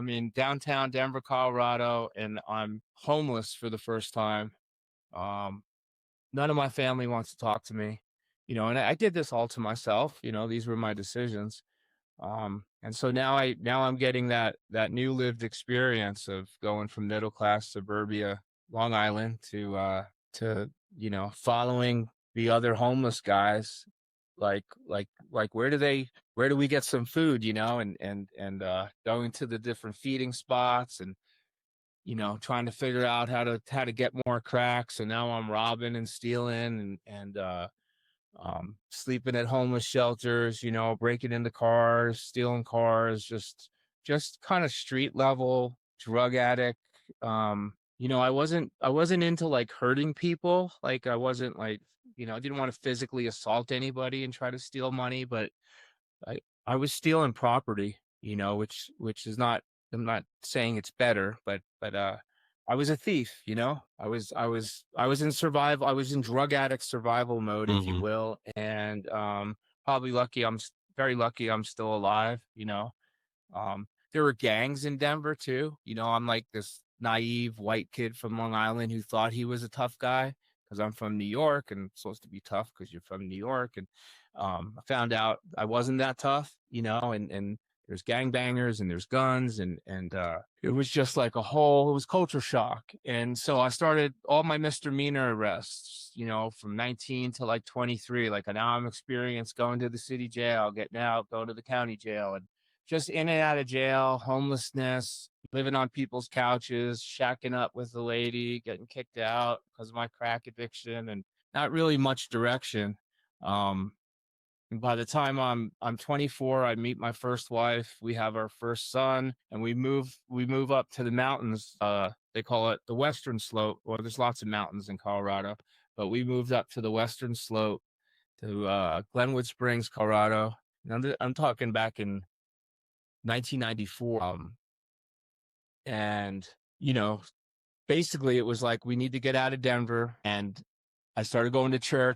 I'm in downtown Denver, Colorado, and I'm homeless for the first time. Um, None of my family wants to talk to me, and I did this all to myself. These were my decisions. And so now I'm getting that new lived experience of going from middle class suburbia, Long Island, to following the other homeless guys, like where do we get some food, and going to the different feeding spots, and trying to figure out how to get more cracks. So now I'm robbing and stealing, and sleeping at homeless shelters, breaking into cars, stealing cars, just kind of street level drug addict. I wasn't into like hurting people. Like I wasn't like, I didn't want to physically assault anybody and try to steal money, but I was stealing property, which is not, I'm not saying it's better, but I was a thief, I was in survival, I was in drug addict survival mode, if you Mhm. will. And probably lucky, very lucky I'm still alive, there were gangs in Denver too. I'm like this naive white kid from Long Island who thought he was a tough guy because I'm from New York and it's supposed to be tough because you're from New York. And I found out I wasn't that tough, and there's gangbangers and there's guns, and it was just like it was culture shock. And so I started all my misdemeanor arrests, from 19 to like 23. Like now I'm experienced going to the city jail, getting out, going to the county jail, and just in and out of jail, homelessness, living on people's couches, shacking up with the lady, getting kicked out because of my crack addiction, and not really much direction. Um, and by the time I'm 24, I meet my first wife. We have our first son, and we move up to the mountains. They call it the Western Slope. Well, there's lots of mountains in Colorado, but we moved up to the Western Slope to Glenwood Springs, Colorado. And I'm talking back in 1994. And, you know, basically it was like, we need to get out of Denver. And I started going to church.